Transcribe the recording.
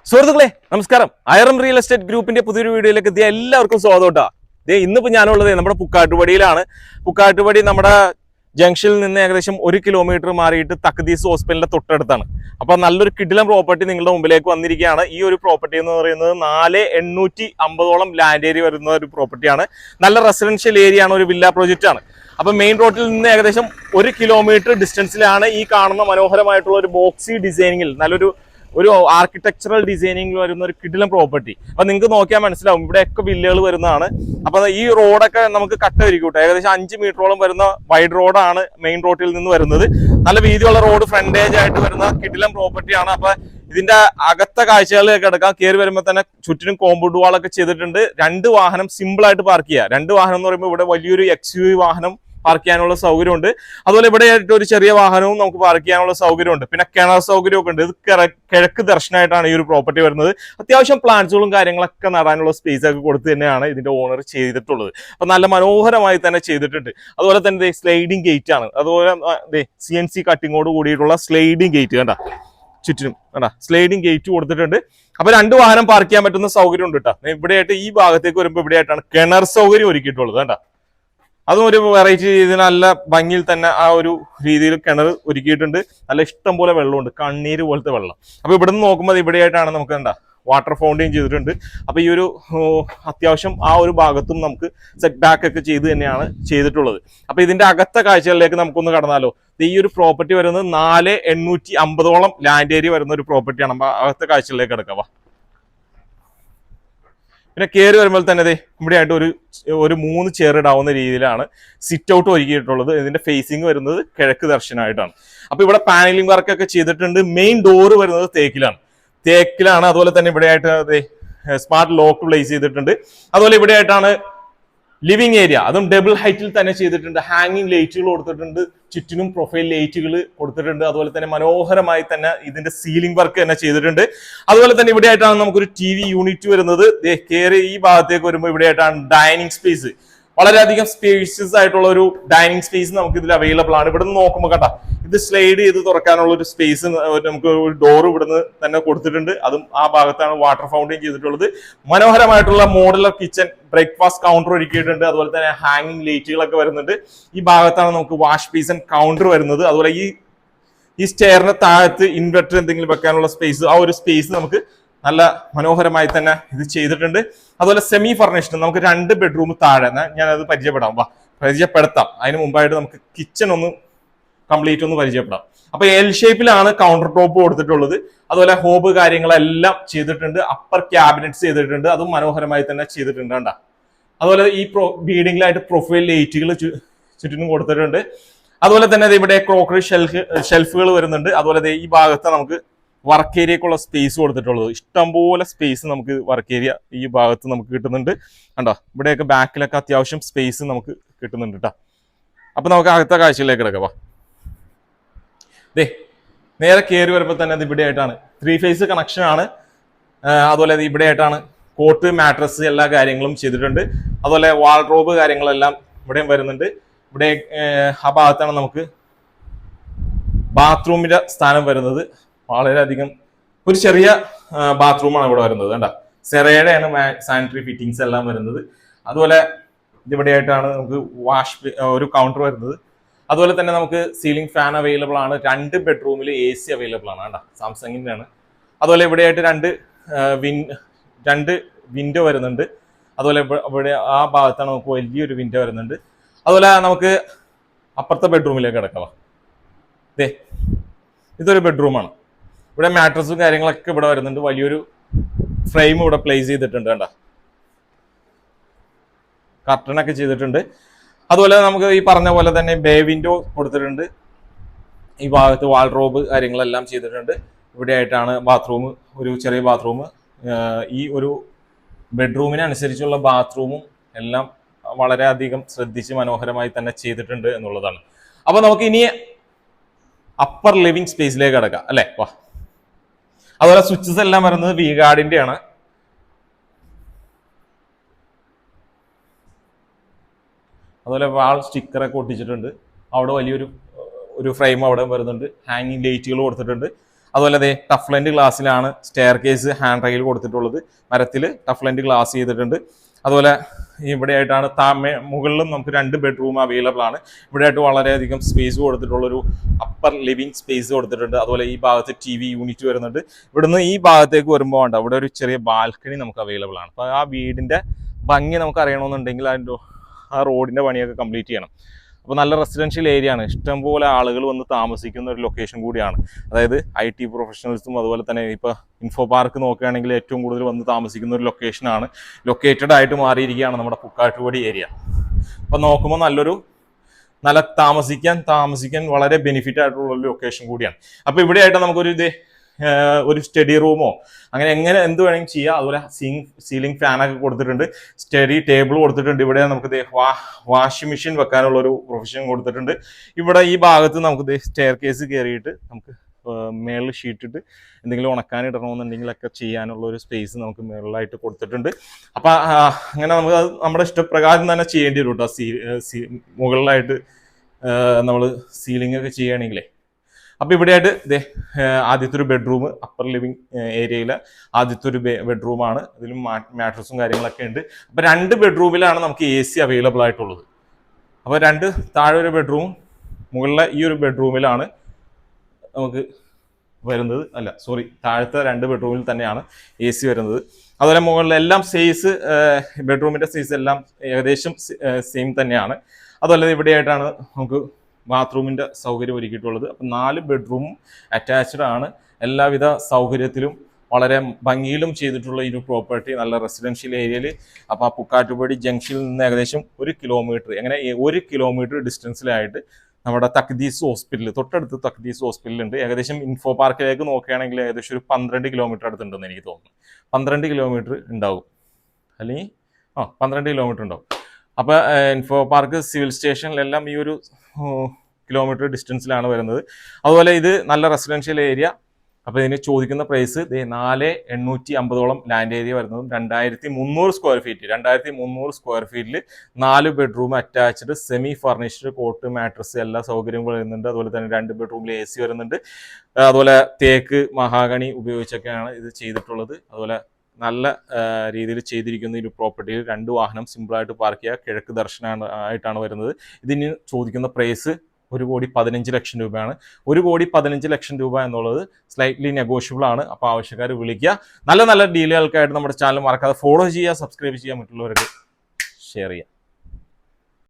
സുഹൃത്തുക്കളെ നമസ്കാരം. ഐറം real estate ഗ്രൂപ്പിന്റെ പുതിയൊരു വീഡിയോയിലേക്ക് എത്തിയ എല്ലാവർക്കും സ്വാഗതം കേട്ടോ. ഇന്നിപ്പോ ഞാനുള്ളത് നമ്മുടെ പുക്കാട്ടുപടിയിലാണ്. പുക്കാട്ടുപടി നമ്മുടെ ജംഗ്ഷനിൽ നിന്ന് ഏകദേശം 1 കിലോമീറ്റർ മാറിയിട്ട് തക്ദീസ് ഹോസ്പിറ്റലിന്റെ തൊട്ടടുത്താണ്. അപ്പൊ നല്ലൊരു കിടിലം പ്രോപ്പർട്ടി നിങ്ങളുടെ മുമ്പിലേക്ക് വന്നിരിക്കുകയാണ്. ഈ ഒരു പ്രോപ്പർട്ടി എന്ന് പറയുന്നത് 4850 ലാൻഡ് ഏരിയ വരുന്ന ഒരു പ്രോപ്പർട്ടിയാണ്. നല്ല റെസിഡൻഷ്യൽ ഏരിയ ആണ്, ഒരു വില്ല പ്രോജക്റ്റ് ആണ്. അപ്പൊ മെയിൻ റോഡിൽ നിന്ന് ഏകദേശം 1 കിലോമീറ്റർ ഡിസ്റ്റൻസിലാണ് ഈ കാണുന്ന മനോഹരമായിട്ടുള്ള ഒരു ബോക്സി ഡിസൈനിങ്ങിൽ ഒരു ആർക്കിടെക്ചറൽ ഡിസൈനിങ്ങിൽ വരുന്ന ഒരു കിടിലം പ്രോപ്പർട്ടി. അപ്പൊ നിങ്ങൾക്ക് നോക്കിയാൽ മനസ്സിലാവും ഇവിടെയൊക്കെ വില്ലകൾ വരുന്നതാണ്. അപ്പൊ ഈ റോഡൊക്കെ നമുക്ക് കട്ട ഒരുക്കൂട്ടെ. ഏകദേശം 5 മീറ്ററോളം വരുന്ന വൈഡ് റോഡാണ് മെയിൻ റോഡിൽ നിന്ന് വരുന്നത്. നല്ല വീതിയുള്ള റോഡ് ഫ്രണ്ടേജ് ആയിട്ട് വരുന്ന കിടിലം പ്രോപ്പർട്ടിയാണ്. അപ്പൊ ഇതിന്റെ അകത്തെ കാഴ്ചകളിലേക്ക് എടുക്കാം. കയറി വരുമ്പോൾ തന്നെ ചുറ്റിനും കോമ്പൗണ്ട് വാളൊക്കെ ചെയ്തിട്ടുണ്ട്. 2 വാഹനം സിമ്പിൾ ആയിട്ട് പാർക്ക് ചെയ്യുക. 2 വാഹനം എന്ന് പറയുമ്പോൾ ഇവിടെ വലിയൊരു XUV വാഹനം പാർക്ക് ചെയ്യാനുള്ള സൗകര്യമുണ്ട്. അതുപോലെ ഇവിടെ ആയിട്ട് ഒരു ചെറിയ വാഹനവും നമുക്ക് പാർക്ക് ചെയ്യാനുള്ള സൗകര്യമുണ്ട്. പിന്നെ കിണർ സൗകര്യമൊക്കെ ഉണ്ട്. ഇത് കിഴക്ക് ദർശനമായിട്ടാണ് ഈ ഒരു പ്രോപ്പർട്ടി വരുന്നത്. അത്യാവശ്യം പ്ലാന്റ്സുകളും കാര്യങ്ങളൊക്കെ നടാനുള്ള സ്പേസ് ഒക്കെ കൊടുത്ത് തന്നെയാണ് ഇതിന്റെ ഓണർ ചെയ്തിട്ടുള്ളത്. അപ്പൊ നല്ല മനോഹരമായി തന്നെ ചെയ്തിട്ടുണ്ട്. അതുപോലെ തന്നെ സ്ലൈഡിംഗ് ഗേറ്റ് ആണ്. അതുപോലെ CNC കട്ടിങ്ങോട് കൂടിയിട്ടുള്ള സ്ലൈഡിംഗ് ഗേറ്റ് കണ്ട, ചുറ്റിനും കണ്ട സ്ലൈഡിംഗ് ഗേറ്റ് കൊടുത്തിട്ടുണ്ട്. അപ്പൊ 2 വാഹനം പാർക്ക് ചെയ്യാൻ പറ്റുന്ന സൗകര്യം ഉണ്ട് കേട്ടോ. ഇവിടെയായിട്ട് ഈ ഭാഗത്തേക്ക് വരുമ്പോൾ ഇവിടെയായിട്ടാണ് കിണർ സൗകര്യം ഒരുക്കിയിട്ടുള്ളത് കണ്ട. അതും ഒരു വെറൈറ്റി രീതിയിൽ നല്ല ഭംഗിയിൽ തന്നെ ആ ഒരു രീതിയിൽ കിണർ ഒരുക്കിയിട്ടുണ്ട്. നല്ല ഇഷ്ടം പോലെ വെള്ളമുണ്ട്, കണ്ണീര് പോലത്തെ വെള്ളം. അപ്പൊ ഇവിടെ നിന്ന് നോക്കുമ്പോൾ ഇവിടെയായിട്ടാണ് നമുക്ക് എന്താ വാട്ടർ ഫൗണ്ടെയിൻ ചെയ്തിട്ടുണ്ട്. അപ്പൊ ഈ ഒരു അത്യാവശ്യം ആ ഒരു ഭാഗത്തും നമുക്ക് സെറ്റ് ബാക്ക് ഒക്കെ ചെയ്ത് തന്നെയാണ് ചെയ്തിട്ടുള്ളത്. അപ്പൊ ഇതിന്റെ അകത്തെ കാഴ്ചകളിലേക്ക് നമുക്കൊന്ന് കടന്നാലോ. ഈ ഒരു പ്രോപ്പർട്ടി വരുന്നത് 4850 ലാൻഡ് ഏരിയ വരുന്ന ഒരു പ്രോപ്പർട്ടിയാണ്. അപ്പൊ അകത്തെ കാഴ്ചകളിലേക്ക് കിടക്കാം. പിന്നെ കയറി വരുമ്പോൾ തന്നെ ഇവിടെ ആയിട്ട് ഒരു 3 ചെയർ ഇടാവുന്ന രീതിയിലാണ് സിറ്റ് ഔട്ട് ഒരുക്കിയിട്ടുള്ളത്. ഇതിന്റെ ഫേസിങ് വരുന്നത് കിഴക്ക് ദർശനമായിട്ടാണ്. അപ്പൊ ഇവിടെ പാനലിംഗ് വർക്ക് ഒക്കെ ചെയ്തിട്ടുണ്ട്. മെയിൻ ഡോറ് വരുന്നത് തേക്കിലാണ്. അതുപോലെ തന്നെ ഇവിടെ ആയിട്ട് സ്മാർട്ട് ലോക്ക് പ്ലേസ് ചെയ്തിട്ടുണ്ട്. അതുപോലെ ഇവിടെ ആയിട്ടാണ് ലിവിംഗ് ഏരിയ, അതും ഡബിൾ ഹൈറ്റിൽ തന്നെ ചെയ്തിട്ടുണ്ട്. ഹാങ്ങിങ് ലൈറ്റുകൾ കൊടുത്തിട്ടുണ്ട്, ചുറ്റിനും പ്രൊഫൈൽ ലൈറ്റുകൾ കൊടുത്തിട്ടുണ്ട്. അതുപോലെ തന്നെ മനോഹരമായി തന്നെ ഇതിന്റെ സീലിംഗ് വർക്ക് തന്നെ ചെയ്തിട്ടുണ്ട്. അതുപോലെ തന്നെ ഇവിടെ ആയിട്ടാണ് നമുക്കൊരു TV യൂണിറ്റ് വരുന്നത്. കയറി ഈ ഭാഗത്തേക്ക് വരുമ്പോൾ ഇവിടെ ആയിട്ടാണ് ഡൈനിങ് സ്പേസ്. വളരെയധികം സ്പേഷ്യസ് ആയിട്ടുള്ള ഒരു ഡൈനിങ് സ്പേസ് നമുക്ക് ഇതിൽ അവൈലബിൾ ആണ്. ഇവിടെ നിന്ന് നോക്കുമ്പോൾ കേട്ടോ, ഇത് സ്ലൈഡ് ചെയ്ത് തുറക്കാനുള്ള ഒരു സ്പേസ് നമുക്ക് ഒരു ഡോർ ഇവിടുന്ന് തന്നെ കൊടുത്തിട്ടുണ്ട്. അതും ആ ഭാഗത്താണ് വാട്ടർ ഫൗണ്ടെയിൻ ചെയ്തിട്ടുള്ളത്. മനോഹരമായിട്ടുള്ള മോഡുലർ കിച്ചൺ, ബ്രേക്ക്ഫാസ്റ്റ് കൗണ്ടർ ഒരുക്കിയിട്ടുണ്ട്. അതുപോലെ തന്നെ ഹാങ്ങിങ് ലൈറ്റുകളൊക്കെ വരുന്നുണ്ട്. ഈ ഭാഗത്താണ് നമുക്ക് വാഷ് ബേസിൻ കൗണ്ടർ വരുന്നത്. അതുപോലെ ഈ സ്റ്റെയറിന് താഴത്ത് ഇൻവെർട്ടർ എന്തെങ്കിലും വെക്കാനുള്ള സ്പേസ്, ആ ഒരു സ്പേസ് നമുക്ക് നല്ല മനോഹരമായി തന്നെ ഇത് ചെയ്തിട്ടുണ്ട്. അതുപോലെ സെമി ഫർണിഷ്ഡ് നമുക്ക് 2 ബെഡ്റൂം താഴെ ഞാനത് പരിചയപ്പെടുത്താം. അതിന് മുമ്പായിട്ട് നമുക്ക് കിച്ചൺ ഒന്ന് കംപ്ലീറ്റ് ഒന്ന് പരിചയപ്പെടാം. അപ്പൊ L ഷേപ്പിലാണ് കൗണ്ടർ ടോപ്പ് കൊടുത്തിട്ടുള്ളത്. അതുപോലെ ഹോബ് കാര്യങ്ങളെല്ലാം ചെയ്തിട്ടുണ്ട്. അപ്പർ ക്യാബിനറ്റ്സ് ചെയ്തിട്ടുണ്ട്. അതും മനോഹരമായി തന്നെ ചെയ്തിട്ടുണ്ട് കണ്ട. അതുപോലെ ഈ ബീഡിങ്ങിലായിട്ട് പ്രൊഫൈൽ ലൈറ്റുകൾ ചുറ്റിനും കൊടുത്തിട്ടുണ്ട്. അതുപോലെ തന്നെ ഇവിടെ ക്രോക്കറി ഷെൽഫുകൾ വരുന്നുണ്ട്. അതുപോലെ ഈ ഭാഗത്ത് നമുക്ക് വർക്ക് ഏരിയക്കുള്ള സ്പേസ് കൊടുത്തിട്ടുള്ളത്. ഇഷ്ടംപോലെ സ്പേസ് നമുക്ക് വർക്ക് ഏരിയ ഈ ഭാഗത്ത് നമുക്ക് കിട്ടുന്നുണ്ട് കണ്ടോ. ഇവിടെയൊക്കെ ബാക്കിലൊക്കെ അത്യാവശ്യം സ്പേസ് നമുക്ക് കിട്ടുന്നുണ്ട് കേട്ടോ. അപ്പൊ നമുക്ക് അകത്തെ കാഴ്ചയിലേക്ക് കിടക്കാം. നേരെ കയറി വരുമ്പോൾ തന്നെ അത് ഇവിടെ ആയിട്ടാണ് 3 ഫേസ് കണക്ഷൻ ആണ്. അതുപോലെ ഇവിടെ ആയിട്ടാണ് കോട്ട്, മാട്രസ് എല്ലാ കാര്യങ്ങളും ചെയ്തിട്ടുണ്ട്. അതുപോലെ വാൾഡ്രോബ് കാര്യങ്ങളെല്ലാം ഇവിടെയും വരുന്നുണ്ട്. ഇവിടെ ആ ഭാഗത്താണ് നമുക്ക് ബാത്റൂമിന്റെ സ്ഥാനം വരുന്നത്. വളരെയധികം ഒരു ചെറിയ ബാത്റൂമാണ് ഇവിടെ വരുന്നത് കണ്ട. സെറയുടെയാണ് സാനിറ്ററി ഫിറ്റിംഗ്സ് എല്ലാം വരുന്നത്. അതുപോലെ ഇവിടെ ആയിട്ടാണ് നമുക്ക് ഒരു കൗണ്ടർ വരുന്നത്. അതുപോലെ തന്നെ നമുക്ക് സീലിംഗ് ഫാൻ അവൈലബിൾ ആണ്. 2 ബെഡ്റൂമിൽ AC അവൈലബിൾ ആണ് കേട്ടോ, സാംസങ്ങിന്റെ ആണ്. അതുപോലെ ഇവിടെയായിട്ട് 2 വിൻഡോ വരുന്നുണ്ട്. അതുപോലെ ഇവിടെ ആ ഭാഗത്താണ് നമുക്ക് വലിയൊരു വിൻഡോ വരുന്നുണ്ട്. അതുപോലെ നമുക്ക് അപ്പുറത്തെ ബെഡ്റൂമിലേക്ക് കിടക്കാം. ഇതൊരു ബെഡ്റൂമാണ്. ഇവിടെ മാട്രസും കാര്യങ്ങളൊക്കെ ഇവിടെ വരുന്നുണ്ട്. വലിയൊരു ഫ്രെയിം ഇവിടെ പ്ലേസ് ചെയ്തിട്ടുണ്ട് കണ്ട. കർട്ടനൊക്കെ ചെയ്തിട്ടുണ്ട്. അതുപോലെ നമുക്ക് ഈ പറഞ്ഞ പോലെ തന്നെ ബേ വിൻഡോ കൊടുത്തിട്ടുണ്ട്. ഈ ഭാഗത്ത് വാൾഡ്രോബ് കാര്യങ്ങളെല്ലാം ചെയ്തിട്ടുണ്ട്. ഇവിടെ ആയിട്ടാണ് ബാത്റൂം, ഒരു ചെറിയ ബാത്റൂം. ഈ ഒരു ബെഡ്റൂമിനനുസരിച്ചുള്ള ബാത്റൂമും എല്ലാം വളരെയധികം ശ്രദ്ധിച്ച് മനോഹരമായി തന്നെ ചെയ്തിട്ടുണ്ട് എന്നുള്ളതാണ്. അപ്പൊ നമുക്ക് ഇനി അപ്പർ ലിവിംഗ് സ്പേസിലേക്ക് കിടക്കാം അല്ലെ. വാ. അതുപോലെ സ്വിച്ചസ് എല്ലാം വരുന്നത് വി ഗാർഡിന്റെ ആണ്. അതുപോലെ വാൾ സ്റ്റിക്കറൊക്കെ ഒട്ടിച്ചിട്ടുണ്ട്. അവിടെ വലിയൊരു ഫ്രെയിം അവിടെ വരുന്നുണ്ട്. ഹാങ്ങിങ് ലൈറ്റുകൾ കൊടുത്തിട്ടുണ്ട്. അതുപോലെ ദേ ടഫ്ലൻഡ് ഗ്ലാസ്സിലാണ് സ്റ്റെയർ കേസ് ഹാൻഡ് റെയിൽ കൊടുത്തിട്ടുള്ളത്. മരത്തിൽ ടഫ്ലൻഡ് ഗ്ലാസ് ചെയ്തിട്ടുണ്ട്. അതുപോലെ ഇവിടെ ആയിട്ടാണ് മുകളിലും നമുക്ക് 2 ബെഡ്റൂം അവൈലബിൾ ആണ്. ഇവിടെ ആയിട്ട് വളരെയധികം സ്പേസ് കൊടുത്തിട്ടുള്ളൊരു അപ്പർ ലിവിങ് സ്പേസ് കൊടുത്തിട്ടുണ്ട്. അതുപോലെ ഈ ഭാഗത്ത് TV യൂണിറ്റ് വരുന്നുണ്ട്. ഇവിടുന്ന് ഈ ഭാഗത്തേക്ക് വരുമ്പോൾ ഉണ്ട് ഇവിടെ ഒരു ചെറിയ ബാൽക്കണി നമുക്ക് അവൈലബിൾ ആണ്. അപ്പോൾ ആ വീടിൻ്റെ ഭംഗി നമുക്ക് അറിയണമെന്നുണ്ടെങ്കിൽ അതിൻ്റെ ആ റോഡിൻ്റെ പണിയൊക്കെ കംപ്ലീറ്റ് ചെയ്യണം. അപ്പോൾ നല്ല റെസിഡൻഷ്യൽ ഏരിയ ആണ്, ഇഷ്ടംപോലെ ആളുകൾ വന്ന് താമസിക്കുന്ന ഒരു ലൊക്കേഷൻ കൂടിയാണ്. അതായത് IT പ്രൊഫഷണൽസും അതുപോലെ തന്നെ ഇപ്പോൾ ഇൻഫോ പാർക്ക് നോക്കുകയാണെങ്കിൽ ഏറ്റവും കൂടുതൽ വന്ന് താമസിക്കുന്ന ഒരു ലൊക്കേഷനാണ്. ലൊക്കേറ്റഡ് ആയിട്ട് മാറിയിരിക്കുകയാണ് നമ്മുടെ പുക്കാട്ടുപടി ഏരിയ. അപ്പോൾ നോക്കുമ്പോൾ നല്ല താമസിക്കാൻ വളരെ ബെനിഫിറ്റ് ആയിട്ടുള്ള ഒരു ലൊക്കേഷൻ കൂടിയാണ്. അപ്പോൾ ഇവിടെ ആയിട്ട് ഒരു സ്റ്റഡി റൂമോ അങ്ങനെ എന്ത് വേണമെങ്കിലും ചെയ്യാം. അതുപോലെ സീലിംഗ് ഫാനൊക്കെ കൊടുത്തിട്ടുണ്ട്. സ്റ്റഡി ടേബിൾ കൊടുത്തിട്ടുണ്ട്. ഇവിടെ നമുക്ക് വാഷിംഗ് മെഷീൻ വെക്കാനുള്ള ഒരു പ്രൊവിഷൻ കൊടുത്തിട്ടുണ്ട്. ഇവിടെ ഈ ഭാഗത്ത് നമുക്ക് സ്റ്റെയർ കേസ് കയറിയിട്ട് നമുക്ക് മേളിൽ ഷീറ്റിട്ട് എന്തെങ്കിലും ഉണക്കാനിടണമെന്നുണ്ടെങ്കിലൊക്കെ ചെയ്യാനുള്ള ഒരു സ്പേസ് നമുക്ക് മേളിലായിട്ട് കൊടുത്തിട്ടുണ്ട്. അപ്പം അങ്ങനെ നമുക്ക് നമ്മുടെ ഇഷ്ടപ്രകാരം തന്നെ ചെയ്യേണ്ടി വരും കേട്ടോ. മുകളിലായിട്ട് നമ്മൾ സീലിംഗ് ഒക്കെ ചെയ്യുകയാണെങ്കിലേ. അപ്പോൾ ഇവിടെയായിട്ട് ആദ്യത്തെ ഒരു ബെഡ്റൂം, അപ്പർ ലിവിങ് ഏരിയയിലെ ആദ്യത്തെ ഒരു ബെഡ്റൂമാണ്. ഇതിലും മാട്രസും കാര്യങ്ങളൊക്കെ ഉണ്ട്. അപ്പോൾ 2 ബെഡ്റൂമിലാണ് നമുക്ക് AC അവൈലബിൾ ആയിട്ടുള്ളത്. അപ്പോൾ താഴെ ഒരു ബെഡ്റൂം, മുകളിലെ ഈ ഒരു ബെഡ്റൂമിലാണ് നമുക്ക് വരുന്നത്. താഴത്തെ 2 ബെഡ്റൂമിൽ തന്നെയാണ് AC വരുന്നത്. അതുപോലെ മുകളിലെല്ലാം സൈസ്, ബെഡ്റൂമിൻ്റെ സൈസ് എല്ലാം ഏകദേശം സെയിം തന്നെയാണ്. അതുപോലെ ഇവിടെയായിട്ടാണ് നമുക്ക് ബാത്റൂമിൻ്റെ സൗകര്യം ഒരുക്കിയിട്ടുള്ളത്. അപ്പം 4 ബെഡ്റൂമും അറ്റാച്ച്ഡ് ആണ്. എല്ലാവിധ സൗകര്യത്തിലും വളരെ ഭംഗിയിലും ചെയ്തിട്ടുള്ള ഈ ഒരു പ്രോപ്പർട്ടി നല്ല റെസിഡൻഷ്യൽ ഏരിയയിൽ. അപ്പോൾ ആ പുക്കാട്ടുപടി ജംഗ്ഷനിൽ നിന്ന് ഏകദേശം 1 കിലോമീറ്റർ, 1 കിലോമീറ്റർ ഡിസ്റ്റൻസിലായിട്ട് നമ്മുടെ തക്ദീസ് ഹോസ്പിറ്റൽ, തൊട്ടടുത്ത് തക്ദീസ് ഹോസ്പിറ്റലുണ്ട്. ഏകദേശം ഇൻഫോ പാർക്കിലേക്ക് നോക്കുകയാണെങ്കിൽ ഏകദേശം ഒരു 12 കിലോമീറ്റർ അടുത്തുണ്ടെന്ന് എനിക്ക് തോന്നുന്നു. 12 കിലോമീറ്റർ ഉണ്ടാവും, അല്ലെങ്കിൽ 12 കിലോമീറ്റർ ഉണ്ടാവും. അപ്പോൾ ഇൻഫോ പാർക്ക് സിവിൽ സ്റ്റേഷനിലെല്ലാം ഈ ഒരു കിലോമീറ്റർ ഡിസ്റ്റൻസിലാണ് വരുന്നത്. അതുപോലെ ഇത് നല്ല റെസിഡൻഷ്യൽ ഏരിയ. അപ്പോൾ ഇതിന് ചോദിക്കുന്ന പ്രൈസ് 4,850 ലാൻഡ് ഏരിയ വരുന്നതും 2,300 സ്ക്വയർ ഫീറ്റ്. 2,300 സ്ക്വയർ ഫീറ്റിൽ 4 bedroom attached, semi furnished, cot, mattress എല്ലാ സൗകര്യങ്ങളും വരുന്നുണ്ട്. അതുപോലെ തന്നെ 2 ബെഡ്റൂമിൽ AC വരുന്നുണ്ട്. അതുപോലെ തേക്ക്, മഹാഗണി ഉപയോഗിച്ചൊക്കെയാണ് ഇത് ചെയ്തിട്ടുള്ളത്. അതുപോലെ നല്ല രീതിയിൽ ചെയ്തിരിക്കുന്ന ഒരു പ്രോപ്പർട്ടിയിൽ 2 വാഹനം സിമ്പിളായിട്ട് പാർക്ക് ചെയ്യുക. കിഴക്ക് ദർശനമായിട്ടാണ് വരുന്നത്. ഇതിന് ചോദിക്കുന്ന പ്രൈസ് 1,15,00,000 രൂപയാണ്. 1,15,00,000 രൂപ എന്നുള്ളത് സ്ലൈറ്റ്ലി നെഗോഷ്യബിൾ ആണ്. അപ്പോൾ ആവശ്യക്കാർ വിളിക്കുക. നല്ല ഡീലുകൾക്കായിട്ട് നമ്മുടെ ചാനൽ മറക്കാതെ ഫോളോ ചെയ്യുക, സബ്സ്ക്രൈബ് ചെയ്യുക, മറ്റുള്ളവർക്ക് ഷെയർ ചെയ്യുക.